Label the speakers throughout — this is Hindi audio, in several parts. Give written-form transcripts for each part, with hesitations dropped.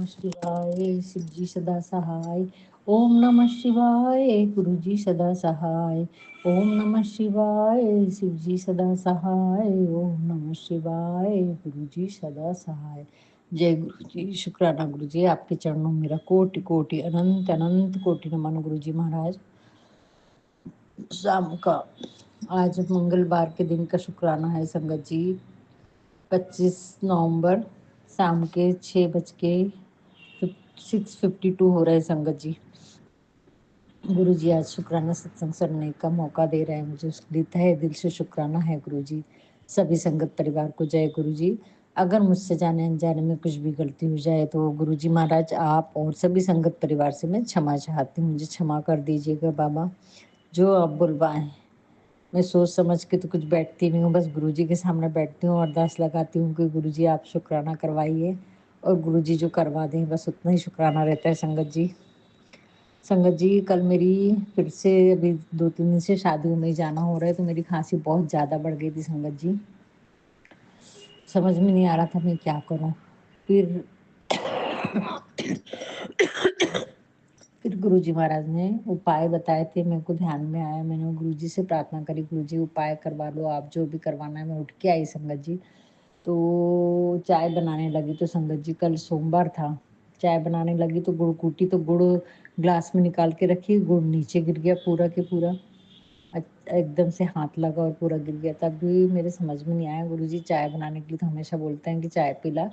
Speaker 1: नमः शिवाय शिव जी सदा सहाय। ओम नमः शिवाय गुरु जी सदा सहाय। ओम नमः शिवाय शिव जी सदा सहाय। ओम नमः शिवाय गुरु जी सदा सहाय। जय गुरु जी। शुक्राना गुरु जी, आपके चरणों में मेरा कोटि कोटि अनंत अनंत कोटि नमन गुरु जी महाराज। शाम का आज मंगलवार के दिन का शुक्राना है संगत जी। 25 नवंबर शाम के 6:52 हो रहे संगत जी। गुरु जी आज शुक्राना सत्संग सुनने का मौका दे रहे हैं मुझे, उसके लिए तहे दिल से शुक्राना है गुरु जी। सभी संगत परिवार को जय गुरु जी। अगर मुझसे जाने अनजाने में कुछ भी गलती हो जाए तो गुरु जी महाराज आप और सभी संगत परिवार से मैं क्षमा चाहती हूँ, मुझे क्षमा कर दीजिएगा बाबा। जो आप बुलवाएं, मैं सोच समझ के तो कुछ बैठती नहीं हूँ, बस गुरुजी के सामने बैठती हूँ, अरदास लगाती हूँ कि गुरुजी आप शुक्राना करवाइए और गुरुजी जो करवा दें बस उतना ही शुक्राना रहता है संगत जी। संगत जी कल मेरी फिर से अभी 2-3 दिन से शादियों में जाना हो रहा है तो मेरी खांसी बहुत ज़्यादा बढ़ गई थी संगत जी। समझ में नहीं आ रहा था मैं क्या करूँ। फिर गुरुजी महाराज ने उपाय बताए थे, मेरे को ध्यान में आया, मैंने गुरुजी से प्रार्थना करी गुरुजी उपाय करवा लो आप, जो भी करवाना है। मैं उठ के आई संगत जी, तो चाय बनाने लगी। तो संगत जी कल सोमवार था, चाय बनाने लगी तो गुड़ कूटी, तो गुड़ ग्लास में निकाल के रखी, गुड़ नीचे गिर गया पूरा के पूरा। एकदम से हाथ लगा और पूरा गिर गया। तब भी मेरे समझ में नहीं आया। गुरुजी चाय बनाने के लिए तो हमेशा बोलते हैं कि चाय पिला,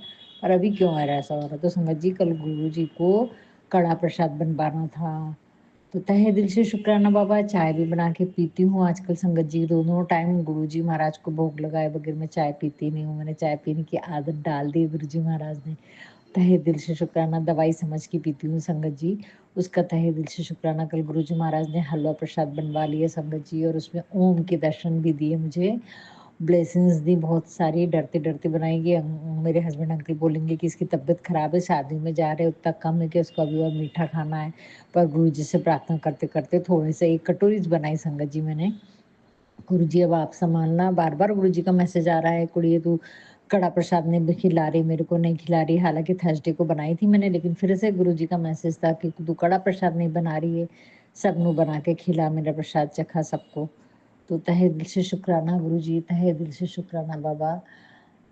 Speaker 1: पर अभी क्यों आ रहा है ऐसा हो रहा। तो संगत जी कल गुरुजी को कड़ा प्रसाद बनवाना था, तो तहे दिल से शुक्राना बाबा। चाय भी बना के पीती हूँ आजकल संगत जी, दोनों टाइम गुरुजी महाराज को भोग लगाए बगैर मैं चाय पीती नहीं हूँ। मैंने चाय पीने की आदत डाल दी गुरुजी महाराज ने। तहे दिल से शुक्राना, दवाई समझ के पीती हूँ संगत जी, उसका तहे दिल से शुक्राना। कल गुरुजी महाराज ने हलवा प्रसाद बनवा लिया संगत जी, और उसमें ओम के दर्शन भी दिए मुझे, ब्लेसिंग्स दी बहुत सारी। डरते डरते बनाएंगे, मेरे हस्बैंड अंकल बोलेंगे कि इसकी तबीयत खराब है, शादी में जा रहे, उतना कम है कि उसको अभी और मीठा खाना है। पर गुरु जी से प्रार्थना करते करते थोड़े से 1 कटोरी बनाई संगत जी मैंने। गुरु जी अब आप संभालना, बार बार गुरु जी का मैसेज आ रहा है, कुड़िए तू कड़ा प्रसाद नहीं खिला रही, मेरे को नहीं खिला रही। हालांकि थर्सडे को बनाई थी मैंने, लेकिन फिर से गुरु जी का मैसेज था कि तू कड़ा प्रसाद नहीं बना रही है, सबनों बना के खिला, मेरा प्रसाद चखा सबको। तो तहे दिल से शुक्राना गुरु जी, तहे दिल से शुक्राना बाबा।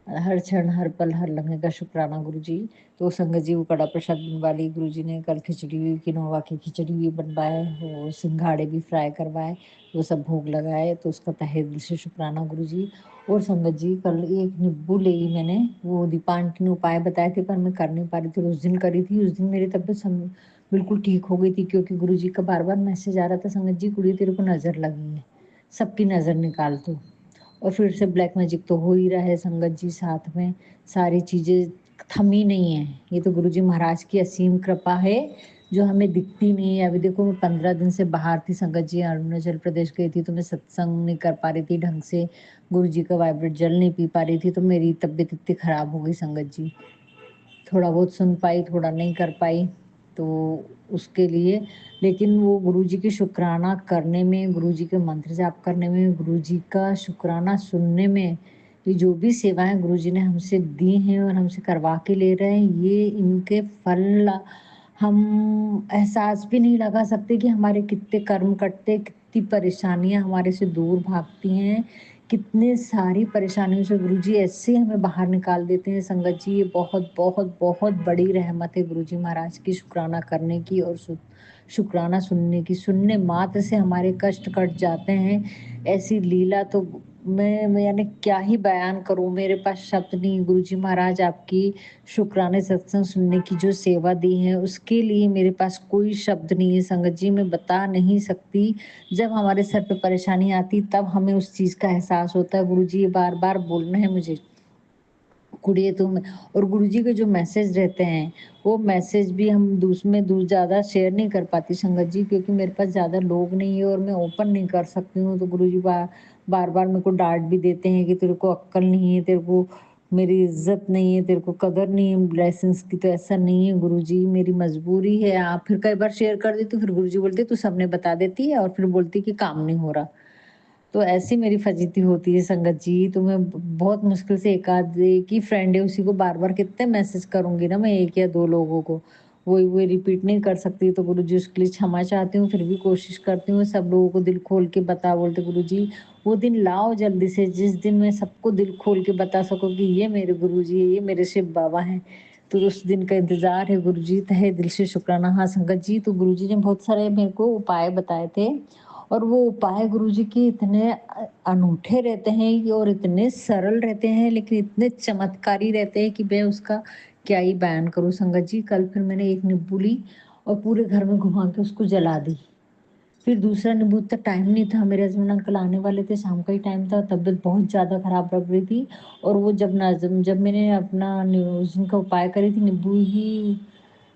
Speaker 1: हर क्षण हर पल हर लम्हे का शुक्राना गुरु जी। तो संगत जी वो कड़ा प्रसाद बनवा ली गुरु जी ने। कल खिचड़ी, किनोवा की खिचड़ी भी बनवाए, वो सिंघाड़े भी फ्राई करवाए, वो सब भोग लगाए, तो उसका तहे दिल से शुक्राना गुरु जी। और संगत जी कल एक नींबू ले मैंने, वो दीपा आंटी ने उपाय बताए थे पर मैं कर नहीं पा रही थी, उस दिन करी थी। उस दिन मेरी तबीयत बिल्कुल ठीक हो गई थी, क्योंकि गुरु जी का बार बार मैसेज आ रहा था, संगत जी कुड़ी तेरे को नजर लगी है, सबकी नजर निकाल दो। और फिर से ब्लैक मैजिक तो हो ही रहा है संगत जी, साथ में सारी चीजें थमी नहीं है। ये तो गुरुजी महाराज की असीम कृपा है जो हमें दिखती नहीं है। अभी देखो मैं 15 दिन से बाहर थी संगत जी, अरुणाचल प्रदेश गई थी, तो मैं सत्संग नहीं कर पा रही थी ढंग से, गुरु जी का वाइब्रेट जल नहीं पी पा रही थी, तो मेरी तबीयत इतनी खराब हो गई संगत जी। थोड़ा बहुत सुन पाई, थोड़ा नहीं कर पाई, तो उसके लिए। लेकिन वो गुरुजी की शुक्राना करने में, गुरुजी के मंत्र जाप करने में, गुरुजी का शुक्राना सुनने में, ये जो भी सेवाएं गुरुजी ने हमसे दी हैं और हमसे करवा के ले रहे हैं, ये इनके फल हम एहसास भी नहीं लगा सकते कि हमारे कितने कर्म कटते, कितनी परेशानियां हमारे से दूर भागती हैं, कितने सारी परेशानियों से गुरुजी ऐसे हमें बाहर निकाल देते हैं संगत जी। ये बहुत बहुत बहुत बड़ी रहमत है गुरुजी महाराज की शुक्राना करने की और शुक्राना सुनने की। सुनने मात्र से हमारे कष्ट कट जाते हैं, ऐसी लीला तो मैं यानी क्या ही बयान करूं, मेरे पास शब्द नहीं। गुरुजी महाराज आपकी शुक्राने सत्संग सुनने की जो सेवा दी है उसके लिए मेरे पास कोई शब्द नहीं है संगत जी, मैं बता नहीं सकती। जब हमारे सर पे परेशानी आती तब हमें उस चीज का एहसास होता है। गुरुजी ये बार बार बोलना है मुझे, कुड़िए तुम। और गुरुजी के जो मैसेज रहते हैं वो मैसेज भी हम में दूर ज़्यादा शेयर नहीं कर पाती संगत जी, क्योंकि मेरे पास ज़्यादा लोग नहीं है और मैं ओपन नहीं कर सकती हूँ। तो गुरुजी बार बार मेरे को डांट भी देते हैं कि तेरे को अक्ल नहीं है, तेरे को मेरी इज्जत नहीं है, तेरे को कदर नहीं है ब्लेसिंग्स की। तो ऐसा नहीं है गुरुजी, मेरी मजबूरी है। आप फिर कई बार शेयर कर देती, फिर गुरुजी बोलते तू सबने बता देती है, और फिर बोलती कि काम नहीं हो रहा। तो ऐसी मेरी फजीती होती है संगत जी, तो मैं बहुत मुश्किल से एक ही फ्रेंड है, उसी को बार-बार कितने मैसेज करूँगी ना मैं 1 या 2 लोगों को। वही-वही रिपीट नहीं कर सकती, तो गुरुजी उसके लिए क्षमा चाहती हूँ, फिर भी कोशिश करती हूँ सब लोगों को दिल खोल के बता बोलते गुरुजी वो दिन लाओ जल्दी से, जिस दिन मैं सबको दिल खोल के बता सकूँ कि ये मेरे गुरुजी हैं, ये मेरे शिव बाबा हैं। तो उस दिन का इंतज़ार है गुरुजी, तहे दिल से शुक्राना। हाँ, संगत जी, तो गुरुजी ने बहुत सारे मेरे को उपाय बताए थे और वो उपाय गुरुजी के इतने अनूठे रहते हैं और इतने सरल रहते हैं, लेकिन इतने चमत्कारी रहते हैं कि मैं उसका क्या ही बयान करूँ संगत जी। कल फिर मैंने एक नींबू ली और पूरे घर में घुमा के उसको जला दी। फिर दूसरा नींबू तक टाइम नहीं था, मेरे हस्बैंड अंकल आने वाले थे, शाम का ही टाइम था, तबीयत बहुत ज़्यादा ख़राब लग रही थी और वो जब मैंने अपना उस दिन का उपाय करी थी,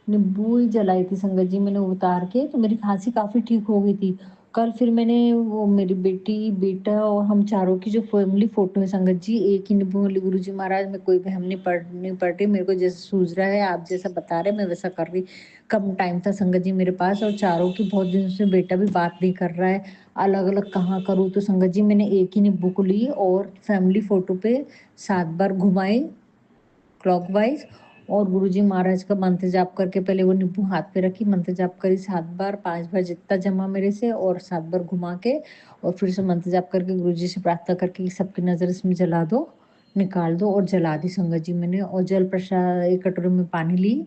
Speaker 1: नींबू ही जलाई थी संगत जी मैंने उतार के, तो मेरी खाँसी काफ़ी ठीक हो गई थी। कल फिर मैंने वो मेरी बेटी, बेटा और हम चारों की जो फैमिली फ़ोटो है संगत जी, एक ही नींबू वाली गुरुजी महाराज मैं कोई वहम नहीं पड़ रही, मेरे को जैसे सूझ रहा है, आप जैसा बता रहे हैं मैं वैसा कर रही। कम टाइम था संगत जी मेरे पास और चारों की बहुत दिन से बेटा भी बात नहीं कर रहा है, अलग-अलग कहाँ करूँ? तो संगत जी मैंने एक ही नींबू को ली और फैमिली फ़ोटो पे 7 बार घुमाई क्लॉकवाइज और गुरुजी महाराज का मंत्र जाप करके पहले वो नींबू हाथ पे रखी, मंत्र जाप करी 7 बार, 5 बार जितना जमा मेरे से और 7 बार घुमा के और फिर से मंत्र जाप करके गुरुजी से प्रार्थना करके कि सबकी नज़र इसमें जला दो, निकाल दो और जला दी संगत जी मैंने और जल प्रसाद एक कटोरे में पानी ली,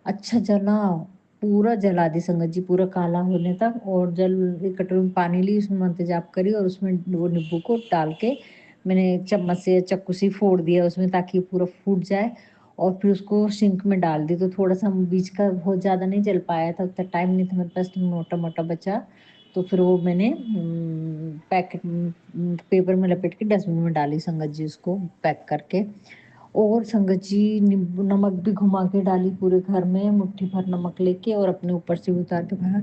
Speaker 1: अच्छा जला, पूरा जला दी संगत जी, पूरा काला होने तक और जल एक कटोरी में पानी ली, उसमें मंत्र जाप करी और उसमें वो नींबू को डाल के मैंने चम्मच से या चाकू से फोड़ दिया उसमें ताकि पूरा फूट जाए और फिर उसको सिंक में डाल दी, तो थोड़ा-सा बीच का बहुत ज़्यादा नहीं जल पाया था, उतना टाइम नहीं था मेरे पास, तो मोटा-मोटा बचा। तो फिर वो मैंने पेपर में लपेट के डस्टबिन में डाली संगत जी उसको पैक करके। और संगत जी नींबू नमक भी घुमा के डाली पूरे घर में, मुट्ठी भर नमक लेके और अपने ऊपर से उतार के भरा।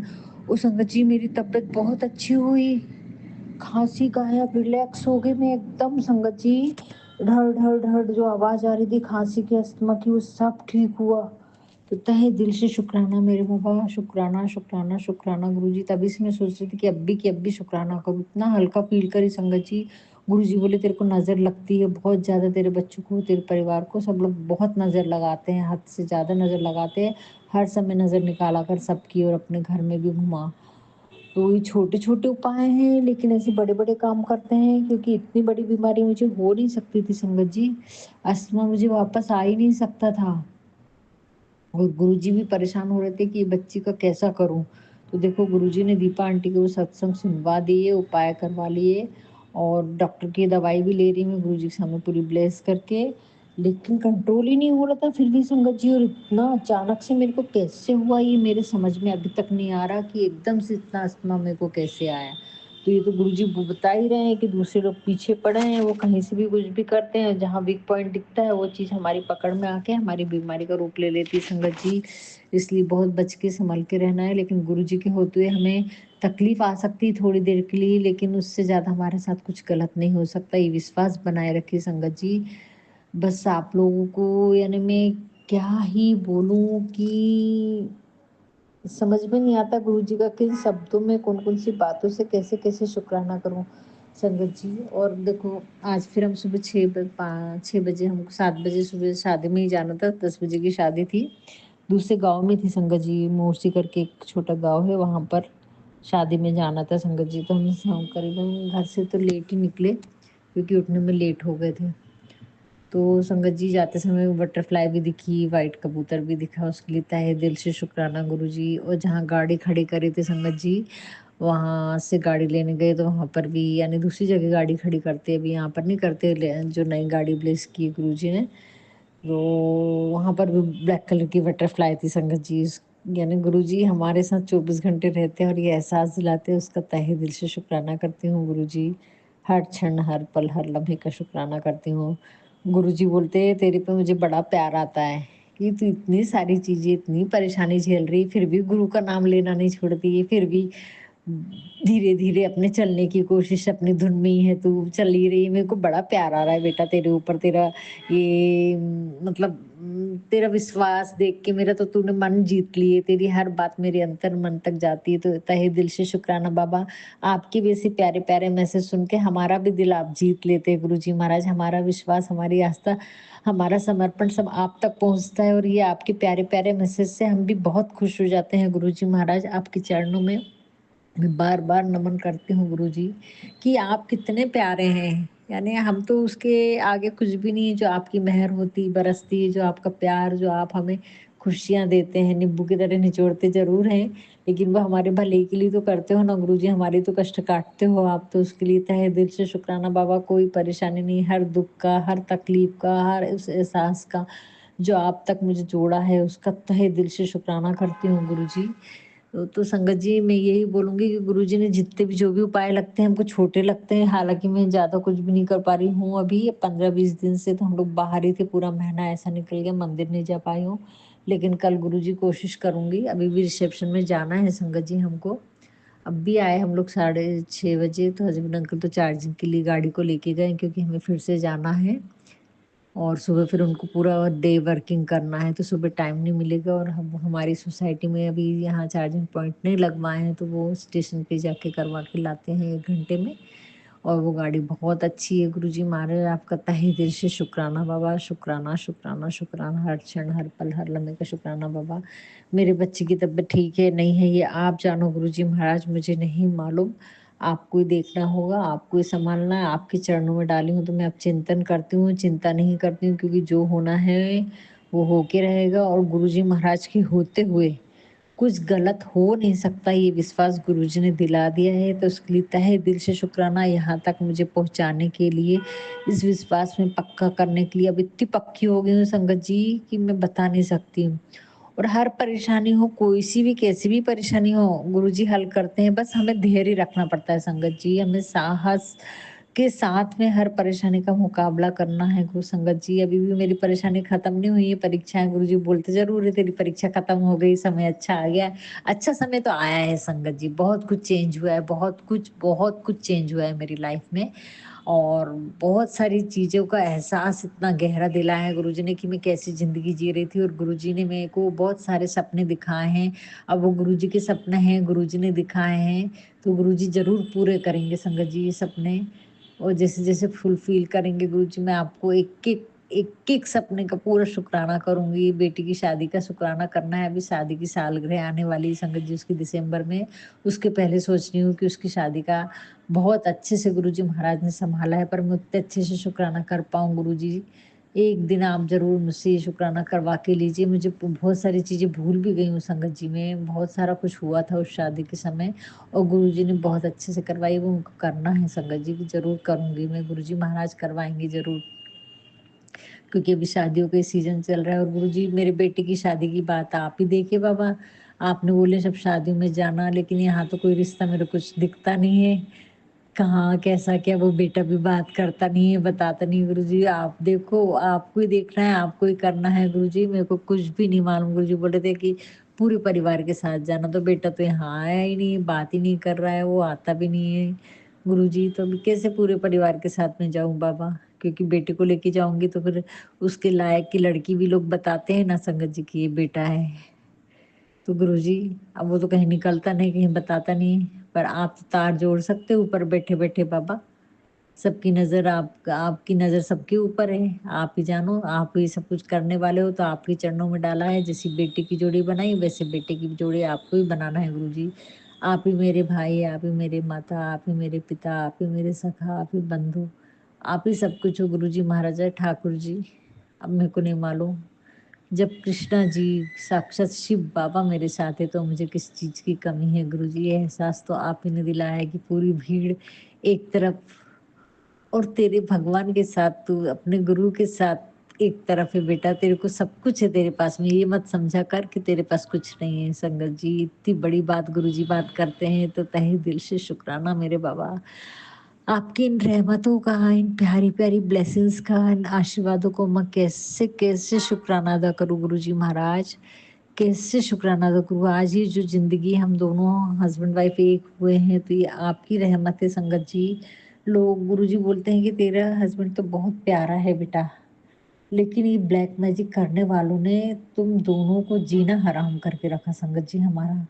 Speaker 1: और संगत जी मेरी तबीयत बहुत अच्छी हुई। खाँसी गायब, रिलैक्स हो गई मैं एकदम संगत जी। ढड़, ढड़, ढड़ जो आवाज़ आ रही थी खाँसी की, अस्थमा की, वो सब ठीक हुआ। तो तहे दिल से शुक्राना मेरे बाबा, शुक्राना, शुक्राना, शुक्राना गुरुजी। तभी से मैं सोच रही थी कि अब भी शुक्राना करूँ। इतना हल्का फ़ील करी संगत जी। गुरुजी बोले तेरे को नज़र लगती है बहुत ज़्यादा, तेरे बच्चों को, तेरे परिवार को, सब लोग बहुत नज़र लगाते हैं, हद से ज़्यादा नज़र लगाते हैं। हर समय नज़र निकाला कर सबकी और अपने घर में भी घुमा। तो ये छोटे-छोटे उपाय हैं, लेकिन ऐसे बड़े-बड़े काम करते हैं क्योंकि इतनी बड़ी बीमारी मुझे हो नहीं सकती थी संगत जी। अस्थमा मुझे वापस आ ही नहीं सकता था और गुरुजी भी परेशान हो रहे थे कि ये बच्ची का कैसा करूँ? तो देखो गुरुजी ने दीपा आंटी को सत्संग सुनवा दिए, उपाय करवा लिए और डॉक्टर की दवाई भी ले रही मैं गुरुजी के सामने पूरी ब्लेस करके, लेकिन कंट्रोल ही नहीं हो रहा था फिर भी संगत जी और इतना अचानक से मेरे को कैसे हुआ ये मेरे समझ में अभी तक नहीं आ रहा कि एकदम से इतना अस्थमा मेरे को कैसे आया। तो ये तो गुरुजी बता ही रहे हैं कि दूसरे लोग पीछे पड़े हैं, वो कहीं से भी कुछ भी करते हैं, जहाँ वीक पॉइंट दिखता है वो चीज़ हमारी पकड़ में आके हमारी बीमारी का रूप ले लेती है संगत जी। इसलिए बहुत बच के संभल के रहना है, लेकिन गुरुजी के होते हुए हमें तकलीफ आ सकती है थोड़ी देर के लिए, लेकिन उससे ज़्यादा हमारे साथ कुछ गलत नहीं हो सकता, ये विश्वास बनाए रखिए संगत जी। बस आप लोगों को यानी मैं क्या ही बोलूँ कि समझ में नहीं आता गुरुजी का किन शब्दों में कौन-कौन सी बातों से कैसे-कैसे शुक्राना करूँ संगत जी। और देखो आज फिर हम सुबह 6 बजे हमको 7 बजे सुबह शादी में ही जाना था, 10 बजे की शादी थी। दूसरे गाँव में थी संगत जी, मोरसी करके एक छोटा गाँव है, वहाँ पर शादी में जाना था संगत जी। तो हम करीबन घर से तो लेट ही निकले क्योंकि उठने में लेट हो गए थे। तो संगत जी जाते समय बटरफ्लाई भी दिखी, व्हाइट कबूतर भी दिखा, उसके लिए तहे दिल से शुक्राना गुरुजी। और जहाँ गाड़ी खड़ी करी थी संगत जी, वहाँ से गाड़ी लेने गए तो वहाँ पर भी यानी दूसरी जगह गाड़ी खड़ी करते हैं, अभी यहाँ पर नहीं करते जो नई गाड़ी ब्लेस की है गुरुजी ने। तो वहाँ पर भी ब्लैक कलर की बटरफ्लाई थी संगत जी। यानी गुरुजी हमारे साथ 24 घंटे रहते हैं और ये एहसास दिलाते हैं, उसका तहे दिल से शुक्राना करती हूँ गुरुजी। हर क्षण, हर पल, हर लम्हे का शुक्राना करती हूँ। गुरुजी बोलते हैं तेरे पे मुझे बड़ा प्यार आता है कि तू इतनी सारी चीज़ें, इतनी परेशानी झेल रही, फिर भी गुरु का नाम लेना नहीं छोड़ती है, फिर भी धीरे धीरे अपने चलने की कोशिश, अपनी धुन में ही है तू, चल ही रही है, मेरे को बड़ा प्यार आ रहा है बेटा तेरे ऊपर, तेरा ये मतलब तेरा विश्वास देख के मेरा तो तूने मन जीत लिए, तेरी हर बात मेरे अंतर मन तक जाती है, तो तहे दिल से शुक्राना बाबा। आपकी भी ऐसे प्यारे प्यारे मैसेज सुन के हमारा भी दिल आप जीत लेते हैं गुरु जी महाराज, हमारा विश्वास, हमारी आस्था, हमारा समर्पण सब आप तक पहुंचता है, और ये आपके प्यारे प्यारे मैसेज से हम भी बहुत खुश हो जाते हैं गुरु जी महाराज। आपके चरणों में मैं बार-बार नमन करती हूँ गुरुजी, कि आप कितने प्यारे हैं। यानी हम तो उसके आगे कुछ भी नहीं है, जो आपकी मेहर होती, बरसती है, जो आपका प्यार, जो आप हमें खुशियाँ देते हैं, नींबू की तरह निचोड़ते ज़रूर हैं, लेकिन वो हमारे भले के लिए तो करते हो ना गुरुजी, हमारे तो कष्ट काटते हो आप, तो उसके लिए तहे दिल से शुक्राना बाबा। कोई परेशानी नहीं, हर दुःख का, हर तकलीफ का, हर उस एहसास का, जो आप तक मुझे जोड़ा है, उसका तहे दिल से शुक्राना करती हूँ गुरुजी। तो संगत जी मैं यही बोलूँगी कि गुरुजी ने जितने भी जो भी उपाय लगते हैं हमको छोटे लगते हैं, हालाँकि मैं ज़्यादा कुछ भी नहीं कर पा रही हूँ अभी 15-20 दिन से, तो हम लोग बाहर ही थे, पूरा महीना ऐसा निकल गया, मंदिर नहीं जा पाई हूँ। लेकिन कल गुरुजी कोशिश करूँगी, अभी भी रिसेप्शन में जाना है संगत जी हमको। अब भी आए हम लोग 6:30 बजे, तो हस्बैंड अंकल तो चार्जिंग के लिए गाड़ी को लेके गए, क्योंकि हमें फिर से जाना है। और सुबह फिर उनको पूरा डे वर्किंग करना है, तो सुबह टाइम नहीं मिलेगा, और हम हमारी सोसाइटी में अभी यहाँ चार्जिंग पॉइंट नहीं लगवाए हैं, तो वो स्टेशन पे जाके करवा के लाते हैं 1 घंटे में। और वो गाड़ी बहुत अच्छी है गुरुजी महाराज, आपका तहे दिल से शुक्राना बाबा, शुक्राना, शुक्राना, शुक्राना, हर क्षण, हर पल, हर लम्हे का शुक्राना बाबा। मेरे बच्चे की तबीयत ठीक है, नहीं है, ये आप जानो गुरुजी महाराज, मुझे नहीं मालूम। आपको ही देखना होगा, आपको ही सँभालना है, आपके चरणों में डाली हूँ, तो मैं अब चिंतन करती हूँ, चिंता नहीं करती हूँ, क्योंकि जो होना है, वो होके रहेगा, और गुरुजी महाराज के होते हुए कुछ गलत हो नहीं सकता, ये विश्वास गुरुजी ने दिला दिया है, तो उसके लिए तहे दिल से शुक्राना, यहाँ तक मुझे पहुँचाने के लिए, इस विश्वास में पक्का करने के लिए। अब इतनी पक्की हो गई हूँ संगत जी कि मैं बता नहीं सकती हूँ। और हर परेशानी हो, कोई सी भी कैसी भी परेशानी हो, गुरुजी हल करते हैं, बस हमें धैर्य रखना पड़ता है संगत जी, हमें साहस के साथ में हर परेशानी का मुकाबला करना है गुरु संगत जी। अभी भी मेरी परेशानी खत्म नहीं हुई है, परीक्षाएँ गुरुजी बोलते ज़रूर है तेरी परीक्षा खत्म हो गई, समय अच्छा आ गया है। अच्छा समय तो आया है संगत जी, बहुत कुछ चेंज हुआ है, बहुत कुछ चेंज हुआ है मेरी लाइफ में। और बहुत सारी चीज़ों का एहसास इतना गहरा दिलाया है गुरुजी ने, कि मैं कैसी ज़िंदगी जी रही थी, और गुरुजी ने मेरे को बहुत सारे सपने दिखाए हैं। अब वो गुरुजी के सपने हैं, गुरुजी ने दिखाए हैं, तो गुरुजी ज़रूर पूरे करेंगे संगत जी ये सपने। और जैसे-जैसे फुलफ़िल करेंगे गुरुजी, मैं आपको एक-एक सपने का पूरा शुकराना करूँगी। बेटी की शादी का शुकराना करना है, अभी शादी की सालगिरह आने वाली है संगत जी उसकी दिसंबर में। उसके पहले सोच रही हूँ कि उसकी शादी का बहुत अच्छे से गुरुजी महाराज ने सँभाला है, पर मैं उतने अच्छे से शुकराना कर पाऊँ गुरुजी। एक दिन आप ज़रूर मुझसे ये शुकराना करवा के लीजिए। मुझे बहुत सारी चीज़ें भूल भी गई हूँ संगत जी मैं, बहुत सारा कुछ हुआ था उस शादी के समय, और गुरुजी ने बहुत अच्छे से करवाई, वो उनको करना है संगत जी, कि ज़रूर करूँगी मैं, गुरुजी महाराज करवाएँगे ज़रूर। क्योंकि अभी शादियों का सीज़न चल रहा है, और गुरुजी मेरे बेटे की शादी की बात आप ही देखिए बाबा। आपने बोले सब शादियों में जाना, लेकिन यहाँ तो कोई रिश्ता मेरे कुछ दिखता नहीं है। कहाँ, कैसा क्या, वो बेटा भी बात करता नहीं है, बताता नहीं है गुरुजी, आप देखो, आपको ही देखना है, आपको ही करना है गुरुजी, मेरे को कुछ भी नहीं मालूम। गुरुजी बोल रहे थे कि पूरे परिवार के साथ जाना, तो बेटा तो यहाँ आया ही नहीं, बात ही नहीं कर रहा है, वो आता भी नहीं है। गुरुजी तो अभी कैसे पूरे परिवार के साथ में जाऊँ बाबा? क्योंकि बेटे को लेके जाऊँगी तो फिर उसके लायक की लड़की भी लोग बताते हैं ना संगत जी कि ये बेटा है। तो गुरुजी अब वो तो कहीं निकलता नहीं, कहीं बताता नहीं, पर आप तो तार जोड़ सकते हो ऊपर बैठे-बैठे बाबा। सबकी नज़र आपकी नज़र सबके ऊपर है। आप ही जानो, आप ही सब कुछ करने वाले हो, तो आपके चरणों में डाला है। जैसी बेटी की जोड़ी बनाई, वैसे बेटे की भी जोड़ी आपको ही बनाना है गुरुजी। आप ही मेरे भाई, आप ही मेरे माता, आप ही मेरे पिता, आप ही मेरे सखा, आप ही बंधु, आप ही सब कुछ हो गुरुजी महाराजा ठाकुर जी। अब मेरे को नहीं मालूम, जब कृष्णा जी साक्षात शिव बाबा मेरे साथ है, तो मुझे किस चीज़ की कमी है गुरुजी? ये एहसास तो आप ही ने दिलाया है कि पूरी भीड़ एक तरफ, और तेरे भगवान के साथ, तू अपने गुरु के साथ एक तरफ है बेटा, तेरे को सब कुछ है तेरे पास में, ये मत समझा कर कि तेरे पास कुछ नहीं है। संगत जी इतनी बड़ी बात गुरुजी बात करते हैं, तो तहे दिल से शुक्राना मेरे बाबा। आपकी इन रहमतों का, इन प्यारी-प्यारी ब्लेसिंग्स का, इन आशीर्वादों को मैं कैसे-कैसे शुक्राना अदा करूँ गुरुजी महाराज। कैसे शुक्राना अदा करूँ? आज ये जो ज़िंदगी हम दोनों हस्बैंड वाइफ एक हुए हैं, तो ये आपकी रहमत है संगत जी। लोग गुरुजी बोलते हैं कि तेरा हस्बैंड तो बहुत प्यारा है बेटा, लेकिन ये ब्लैक मैजिक करने वालों ने तुम दोनों को जीना हराम करके रखा संगत जी हमारा।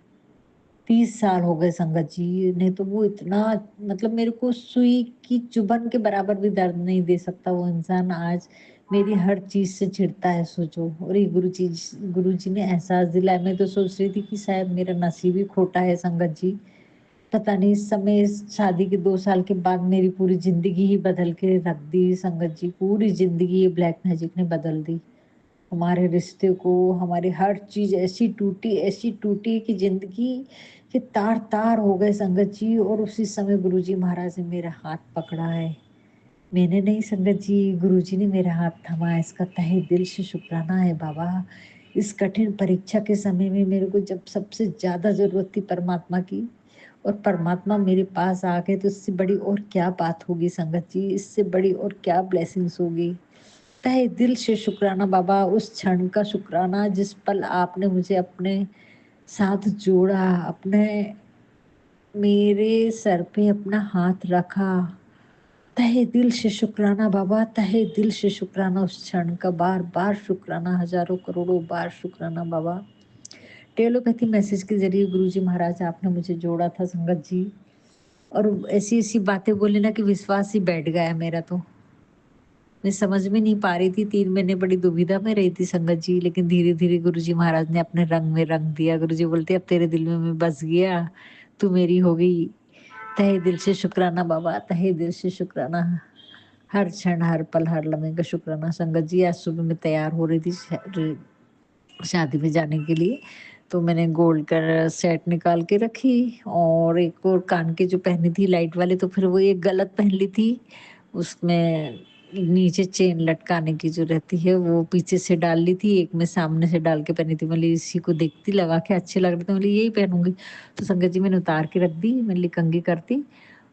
Speaker 1: 30 साल हो गए संगत जी, नहीं तो वो इतना मतलब मेरे को सुई की चुभन के बराबर भी दर्द नहीं दे सकता वो इंसान आज मेरी हर चीज़ से चिढ़ता है सोचो। और ये गुरुजी ने एहसास दिलाया। मैं तो सोच रही थी कि शायद मेरा नसीब ही खोटा है संगत जी। पता नहीं इस समय इस शादी के 2 साल के बाद मेरी पूरी ज़िंदगी ही बदल के रख दी संगत जी। पूरी ज़िंदगी ये ब्लैक मैजिक ने बदल दी। हमारे रिश्ते को, हमारी हर चीज़ ऐसी टूटी कि ज़िंदगी के तार-तार हो गए संगत जी। और उसी समय गुरुजी महाराज ने मेरा हाथ पकड़ा है। मैंने नहीं संगत जी, गुरुजी ने मेरा हाथ थमा है। इसका तहे दिल से शुक्राना है बाबा। इस कठिन परीक्षा के समय में मेरे को जब सबसे ज़्यादा ज़रूरत थी परमात्मा की, और परमात्मा मेरे पास आ गए, तो इससे बड़ी और क्या बात होगी संगत जी, इससे बड़ी और क्या ब्लेसिंग्स होगी। तहे दिल से शुक्राना बाबा, उस क्षण का शुक्राना जिस पल आपने मुझे अपने साथ जोड़ा, अपने मेरे सर पे अपना हाथ रखा। तहे दिल से शुक्राना बाबा, तहे दिल से शुक्राना उस क्षण का, बार-बार शुक्राना, हज़ारों करोड़ों बार शुक्राना बाबा। टेलीपैथी मैसेज के ज़रिए गुरुजी महाराज आपने मुझे जोड़ा था संगत जी। और ऐसी-ऐसी बातें बोली ना कि विश्वास ही बैठ गया मेरा तो। मैं समझ में नहीं पा रही थी, 3 महीने बड़ी दुविधा में रही थी संगत जी, लेकिन धीरे-धीरे गुरुजी महाराज ने अपने रंग में रंग दिया। गुरुजी बोलते अब तेरे दिल में मैं बस गया, तू मेरी हो गई। तहे दिल से शुक्राना बाबा, तहे दिल से शुक्राना। हर क्षण, हर पल, हर लम्हे का शुक्राना संगत जी। आज सुबह मैं तैयार हो रही थी शादी में जाने के लिए, तो मैंने गोल्ड का सेट निकाल के रखी और एक और कान के जो पहनी थी लाइट वाले, तो फिर वो एक गलत पहन ली थी। उसमें नीचे चेन लटकाने की जो रहती है वो पीछे से डाल ली थी, एक मैं सामने से डाल के पहनी थी। मैं बोली इसी को देखती लगा के अच्छे लग रहे थे, मैं बोली यही पहनूँगी। तो संगत जी मैंने उतार के रख दी, मैंने बोली कंघी करती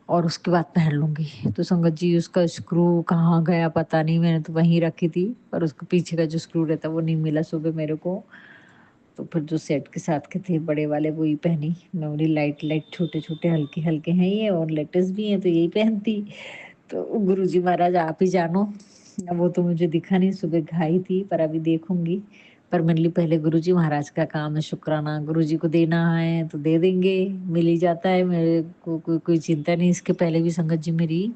Speaker 1: और उसके बाद पहन लूँगी। तो संगत जी उसका स्क्रू कहाँ गया पता नहीं, मैंने तो वहीं रखी थी, पर उसके पीछे का जो स्क्रू रहता है वो नहीं मिला सुबह मेरे को। तो फिर जो सेट के साथ के थे बड़े वाले वही पहनी। मैं बोली लाइट-लाइट छोटे-छोटे हल्के-हल्के हैं ये और लेटेस्ट भी हैं तो यही पहनती। तो गुरुजी महाराज आप ही जानो, अब वो तो मुझे दिखा नहीं, सुबह घाई थी पर अभी देखूँगी। पर मेरे लिए पहले गुरुजी महाराज का काम है शुक्राना, गुरुजी को देना है तो दे देंगे, मिल ही जाता है, मेरे को कोई चिंता नहीं। इसके पहले भी संगत जी मेरी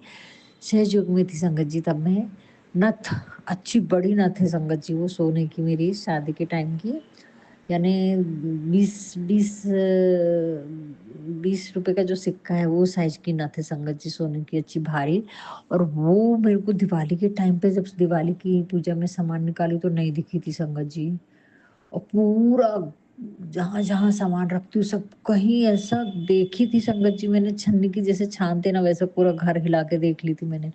Speaker 1: सहयोग में थी संगत जी, तब मैं नथ अच्छी बड़ी नथ है संगत जी वो सोने की मेरी शादी के टाइम की। यानी 20 रुपए का जो सिक्का है वो साइज़ की नथ है संगत जी सोने की अच्छी भारी। और वो मेरे को दिवाली के टाइम पे जब दिवाली की पूजा में सामान निकाली तो नहीं दिखी थी संगत जी। और पूरा जहाँ-जहाँ सामान रखती हूँ सब कहीं ऐसा देखी थी संगत जी मैंने छन्नी की जैसे छानते ना वैसा पूरा घर हिला के देख ली थी मैंने।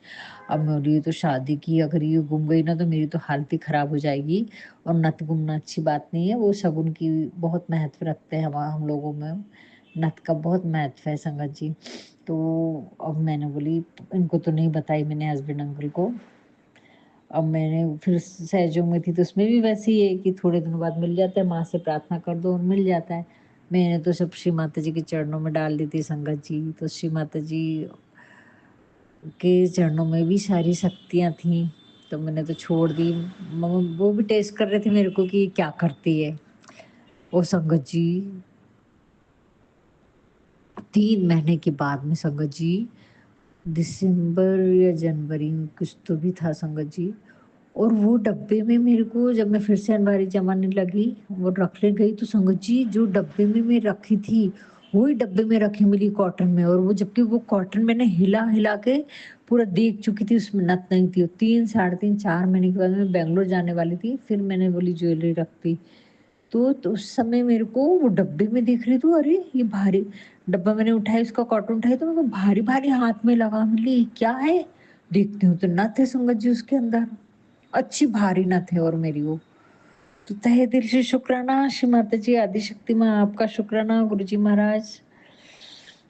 Speaker 1: अब मैं बोली ये तो शादी की अगर ये गुम गई ना तो मेरी तो हालत ही खराब हो जाएगी। और नथ गुमना अच्छी बात नहीं है, वो शगुन की बहुत महत्व रखते हैं हम लोगों में। नथ का बहुत महत्व है संगत जी। तो अब मैंने बोली इनको तो नहीं बताई मैंने हस्बैंड अंकल को। अब मैंने फिर सहजोग में थी तो उसमें भी वैसे ही है कि थोड़े दिनों बाद मिल जाता है, माँ से प्रार्थना कर दो और मिल जाता है। मैंने तो सब श्री माता जी के चरणों में डाल दी थी संगत जी, तो श्री माता जी के चरणों में भी सारी शक्तियाँ थीं, तो मैंने तो छोड़ दी। वो भी टेस्ट कर रहे थे मेरे को कि क्या करती है। वो संगत जी 3 महीने के बाद में संगत जी दिसंबर या जनवरी में कुछ तो भी था संगत जी। और वो डब्बे में मेरे को जब मैं फिर से अलमारी जमाने लगी, वो रखने गई तो संगत जी जो डब्बे में मैं रखी थी, वही डब्बे में रखी मिली कॉटन में। और वो जबकि वो कॉटन मैंने हिला-हिला के पूरा देख चुकी थी उसमें नथ नहीं थी। 3 साढ़े 3 4 महीने के बाद मैं बैंगलोर जाने वाली थी, फिर मैंने बोली ज्वेलरी रखती। तो उस समय मेरे को वो डब्बे में दिख रही तो अरे! ये भारी डब्बा मैंने उठाया उसका कॉटन उठाई तो मेरे को भारी-भारी हाथ में लगा। मैं बोली ये क्या है? देखती हूँ तो नथ है संगत जी उसके अंदर। अच्छी भारी नथ है और मेरी वो। तो तहे दिल से शुक्राना श्री माता जी, आदिशक्ति माँ आपका शुक्राना, गुरुजी महाराज।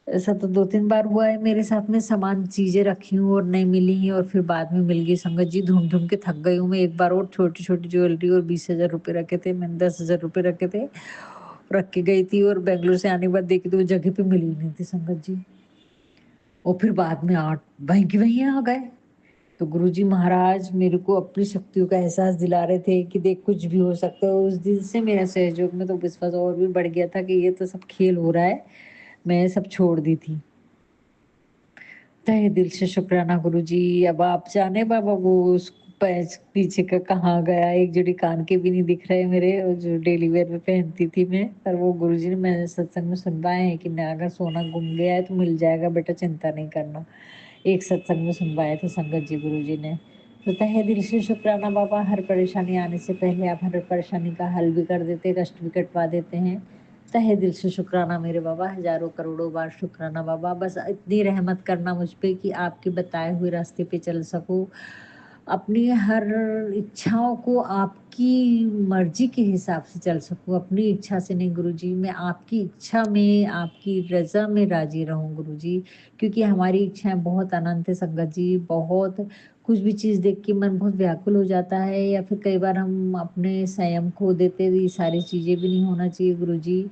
Speaker 1: ऐसा तो 2-3 बार हुआ है मेरे साथ में, सामान चीज़ें रखी हूँ और नहीं मिली और फिर बाद में मिल गई संगत जी, ढूँढ-ढूँढ के थक गई हूँ मैं। एक बार और छोटी-छोटी ज्वेलरी और 20,000 रुपए रखे थे, मैंने 10,000 रुपए रखे थे, रख के गई थी और बैंगलोर से आने के बाद देखी तो वो जगह पे मिली ही नहीं थी संगत जी। और फिर बाद में 8 वहीं के वहीं आ गए। तो गुरुजी महाराज मेरे को अपनी शक्तियों का एहसास दिला रहे थे कि देख कुछ भी हो सकता है। उस दिन से मेरा सहयोग में तो विश्वास और भी बढ़ गया था कि ये तो सब खेल हो रहा है। मैं सब छोड़ दी थी। तहे दिल से शुक्राना गुरुजी। अब आप जाने बाबा वो उस पैच पीछे का कहाँ गया? एक जोड़ी कान के भी नहीं दिख रहे मेरे, और जो डेली वियर में पहनती थी मैं। पर वो गुरुजी ने मैंने सत्संग में सुनवाए हैं कि ना अगर सोना गुम गया है तो मिल जाएगा बेटा, चिंता नहीं करना। एक सत्संग में सुनवाए थे संगत जी गुरुजी ने। तो तहे दिल से शुक्राना बाबा, हर परेशानी आने से पहले आप हर परेशानी का हल भी कर देते, कष्ट भी कटवा देते हैं। तहे दिल से शुक्राना मेरे बाबा, हज़ारों करोड़ों बार शुक्राना बाबा। बस इतनी रहमत करना मुझ पे कि आपके बताए हुए रास्ते पे चल सकूँ। अपनी हर इच्छाओं को आपकी मर्ज़ी के हिसाब से चल सकूँ, अपनी इच्छा से नहीं गुरुजी। मैं आपकी इच्छा में, आपकी रज़ा में राज़ी रहूँ गुरुजी। क्योंकि हमारी इच्छाएँ बहुत अनंत है संगत जी, बहुत कुछ भी चीज़ देख के मन बहुत व्याकुल हो जाता है, या फिर कई बार हम अपने संयम खो देते हैं, ये सारी चीज़ें भी नहीं होना चाहिए गुरुजी।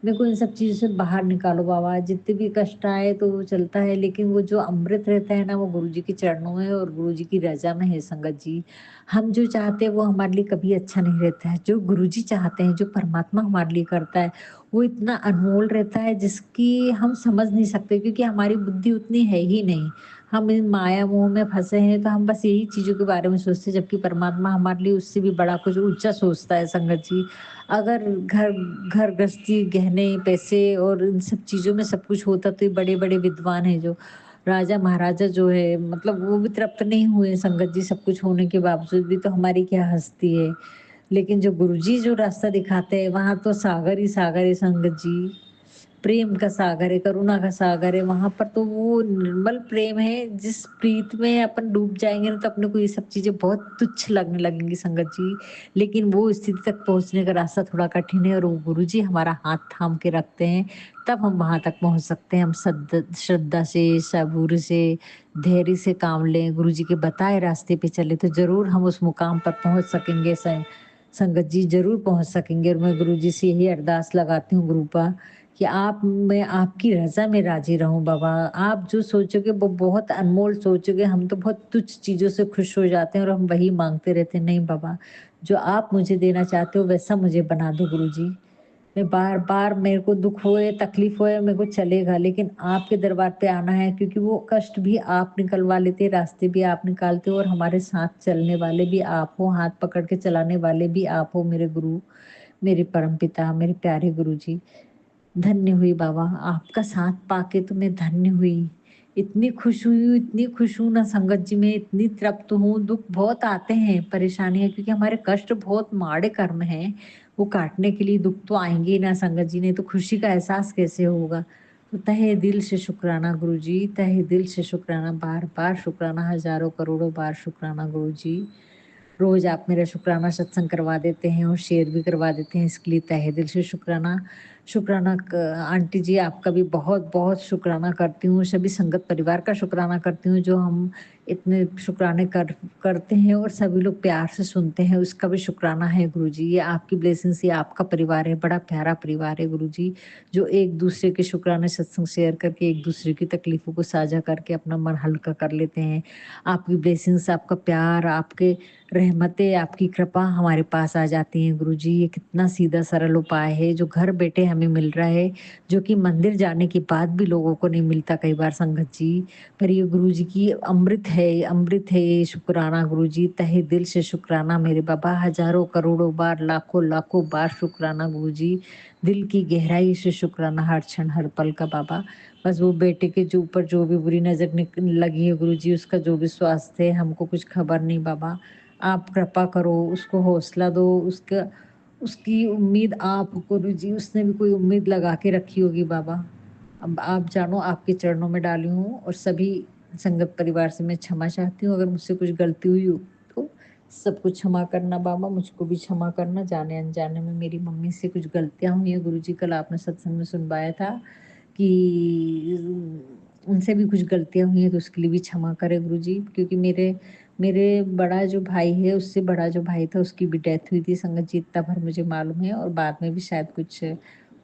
Speaker 1: मेरे को इन सब चीज़ों से बाहर निकालो बाबा, जितने भी कष्ट आए तो वो चलता है, लेकिन वो जो अमृत रहता है ना, वो गुरुजी के चरणों में और गुरुजी की रज़ा में है संगत जी। हम जो चाहते हैं वो हमारे लिए कभी अच्छा नहीं रहता है, जो गुरुजी चाहते हैं, जो परमात्मा हमारे लिए करता है, वो इतना अनमोल रहता है जिसकी हम समझ नहीं सकते, क्योंकि हमारी बुद्धि उतनी है ही नहीं। हम इन माया मोह में फँसे हैं, तो हम बस यही चीज़ों के बारे में सोचते हैं, जबकि परमात्मा हमारे लिए उससे भी बड़ा कुछ ऊँचा सोचता है संगत जी। अगर घर घर गृहस्थी, गहने, पैसे और इन सब चीज़ों में सब कुछ होता तो ये बड़े-बड़े विद्वान हैं जो राजा महाराजा जो है, मतलब वो भी तृप्त नहीं हुए संगत जी, सब कुछ होने के बावजूद भी, तो हमारी क्या हस्ती है। लेकिन जो गुरुजी जो रास्ता दिखाते हैं वहाँ तो सागर ही सागर है संगत जी। प्रेम का सागर है, करुणा का सागर है, वहाँ पर तो वो निर्मल प्रेम है, जिस प्रीत में अपन डूब जाएँगे ना, तो अपने को ये सब चीज़ें बहुत तुच्छ लगने लगेंगी संगत जी। लेकिन वो स्थिति तक पहुँचने का रास्ता थोड़ा कठिन है और वो गुरुजी हमारा हाथ थाम के रखते हैं, तब हम वहाँ तक पहुँच सकते हैं। हम श्रद्धा से, सबूर से, धैर्य से काम लें, गुरुजी के बताए रास्ते पे चले तो ज़रूर हम उस मुकाम पर पहुँच सकेंगे संगत जी, ज़रूर पहुँच सकेंगे। और मैं गुरुजी से यही अरदास लगाती हूँ गुरुपा कि आप, मैं आपकी रज़ा में राज़ी रहूँ बाबा। आप जो सोचोगे वो बहुत अनमोल सोचोगे, हम तो बहुत तुच्छ चीज़ों से खुश हो जाते हैं और हम वही माँगते रहते हैं। नहीं बाबा, जो आप मुझे देना चाहते हो वैसा मुझे बना दो गुरुजी। मैं बार-बार, मेरे को दुःख होए, तकलीफ़ होए, मेरे को चलेगा, लेकिन आपके दरबार पे आना है, क्योंकि वो कष्ट भी आप निकलवा लेते, रास्ते भी आप निकालते हो और हमारे साथ चलने वाले भी आप हो, हाथ पकड़ के चलाने वाले भी आप हो मेरे गुरु, मेरे परमपिता, मेरे प्यारे गुरुजी। धन्य हुई बाबा, आपका साथ पाके तो मैं धन्य हुई। इतनी खुश हुई हूँ, इतनी खुश हूँ ना संगत जी, मैं इतनी तृप्त हूँ। दुःख बहुत आते हैं, परेशानियाँ, क्योंकि हमारे कष्ट बहुत माड़े कर्म हैं, वो काटने के लिए दुःख तो आएँगे ही ना संगत जी, नहीं तो खुशी का एहसास कैसे होगा? तो तहे दिल से शुक्राना गुरुजी, तहे दिल से शुक्राना, बार-बार शुक्राना, हज़ारों करोड़ों बार शुक्राना गुरुजी। रोज़ आप मेरा शुक्राना सत्संग करवा देते हैं और शेयर भी करवा देते हैं, इसके लिए तहे दिल से शुक्राना। शुक्राना क आंटी जी, आपका भी बहुत-बहुत शुक्राना करती हूँ, सभी संगत परिवार का शुक्राना करती हूँ, जो हम इतने शुक्राने करते हैं और सभी लोग प्यार से सुनते हैं, उसका भी शुक्राना है गुरुजी। ये आपकी ब्लेसिंग्स, ये आपका परिवार है, बड़ा प्यारा परिवार है गुरुजी, जो एक-दूसरे के शुक्राने सत्संग शेयर करके, एक-दूसरे की तकलीफ़ों को साझा करके अपना मन हल्का कर लेते हैं। आपकी ब्लेसिंग्स, आपका प्यार, आपके रहमतें, आपकी कृपा हमारे पास आ जाती हैं गुरुजी। ये कितना सीधा सरल उपाय है जो घर बैठे हमें मिल रहा है, जो कि मंदिर जाने के बाद भी लोगों को नहीं मिलता कई बार संगत जी। पर ये गुरुजी की अमृत है ये शुक्राना गुरुजी, तहे दिल से शुक्राना मेरे बाबा, हज़ारों करोड़ों बार, लाखों-लाखों बार शुक्राना गुरुजी। दिल की गहराई से शुक्राना हर क्षण, हर पल का बाबा। बस वो बेटे के जो ऊपर जो भी बुरी नज़र लगी है गुरुजी, उसका जो भी स्वास्थ्य है हमको कुछ खबर नहीं बाबा। आप कृपा करो, उसको हौसला दो, उसका उसकी उम्मीद आप गुरुजी, उसने भी कोई उम्मीद लगा के रखी होगी बाबा। अब आप जानो, आपके चरणों में डाली हूँ और सभी संगत परिवार से मैं क्षमा चाहती हूँ। अगर मुझसे कुछ गलती हुई हो तो सबको क्षमा करना बाबा, मुझको भी क्षमा करना। जाने-अनजाने में मेरी मम्मी से कुछ गलतियाँ हुई हैं गुरुजी, कल आपने सत्संग में सुनवाया था कि उनसे भी कुछ गलतियाँ हुई हैं तो उसके लिए भी क्षमा करें गुरुजी, क्योंकि मेरे मेरे बड़ा जो भाई है, उससे बड़ा जो भाई था उसकी भी डेथ हुई थी संगत जी, इतना भर मुझे मालूम है, और बाद में भी शायद कुछ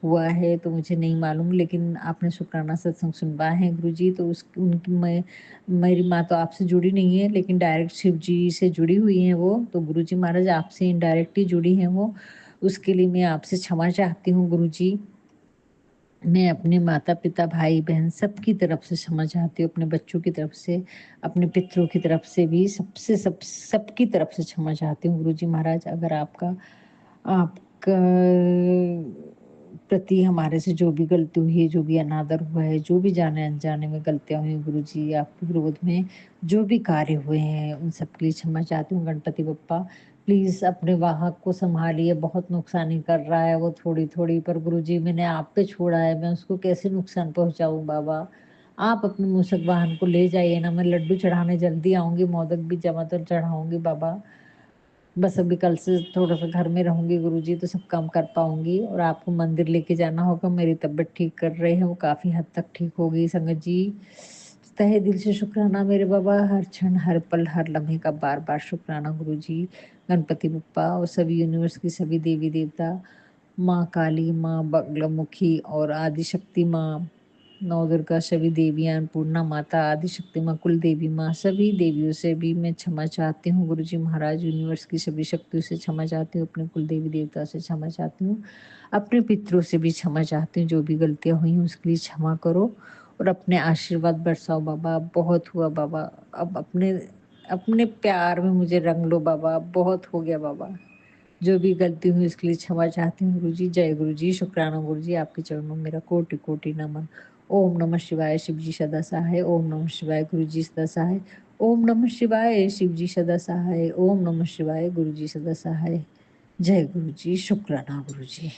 Speaker 1: हुआ है तो मुझे नहीं मालूम, लेकिन आपने शुक्राना सत्संग सुनवाए हैं गुरुजी, तो उस उनकी मैं मेरी माँ तो आपसे जुड़ी नहीं है, लेकिन डायरेक्ट शिव जी से जुड़ी हुई हैं वो, तो गुरुजी महाराज आपसे इनडायरेक्ट ही जुड़ी हैं वो। उसके लिए मैं आपसे क्षमा चाहती हूँ गुरुजी। मैं अपने माता-पिता, भाई-बहन सबकी तरफ से क्षमा चाहती हूँ, अपने बच्चों की तरफ से, अपने पितरों की तरफ से भी, सबसे सबकी तरफ से क्षमा चाहती हूँ गुरुजी महाराज। अगर आपका प्रति हमारे से जो भी गलती हुई है, जो भी अनादर हुआ है, जो भी जाने-अनजाने में गलतियाँ हुई हैं गुरुजी, आपके विरोध में जो भी कार्य हुए हैं, उन सब के लिए क्षमा चाहती हूँ। गणपति बप्पा प्लीज़ अपने वाहक को सँभालिए, बहुत नुकसानी कर रहा है वो थोड़ी-थोड़ी, पर गुरुजी मैंने आप पे छोड़ा है, मैं उसको कैसे नुकसान पहुँचाऊँ बाबा? आप अपने मूषक वाहन को ले जाइए ना, मैं लड्डू चढ़ाने जल्दी आऊँगी, मोदक भी जमाकर चढ़ाऊँगी बाबा। बस अभी कल से थोड़ा-सा घर में रहूँगी गुरुजी, तो सब काम कर पाऊँगी, और आपको मंदिर लेके जाना होगा, मेरी तबीयत ठीक कर रहे हैं, वो काफ़ी हद तक ठीक हो गई संगत जी। तहे दिल से शुक्राना मेरे बाबा, हर क्षण, हर पल, हर लम्हे का बार-बार शुक्राना गुरुजी, गणपति बप्पा और सभी यूनिवर्स की सभी देवी-देवता, माँ काली, माँ बगलामुखी और आदिशक्ति माँ, नौ दुर्गा सभी देवियाँ, अन्नपूर्णा माता, आदिशक्ति माँ, कुल देवी माँ, सभी देवियों से भी मैं क्षमा चाहती हूँ गुरुजी महाराज, यूनिवर्स की सभी शक्तियों से क्षमा चाहती हूँ, अपने कुल देवी देवता से क्षमा चाहती हूँ, अपने पितरों से भी क्षमा चाहती हूँ, जो भी गलतियाँ हुई हैं उसके लिए क्षमा करो और अपने आशीर्वाद बरसाओ बाबा। बहुत हुआ बाबा, अब अपने अपने प्यार में मुझे रंग लो बाबा, बहुत हो गया बाबा। जो भी गलती हुई उसके लिए क्षमा चाहती हूँ गुरुजी। जय गुरुजी, शुक्राना गुरुजी, आपके चरणों में मेरा कोटि-कोटि नमन। ओम नमः शिवाय, शिव जी सदा सहाय। ओम नमः शिवाय, गुरुजी सदा सहाय। ओम नमः शिवाय, शिव जी सदा सहाय। ओम नमः शिवाय, गुरुजी सदा सहाय। जय गुरुजी, शुक्राना गुरुजी।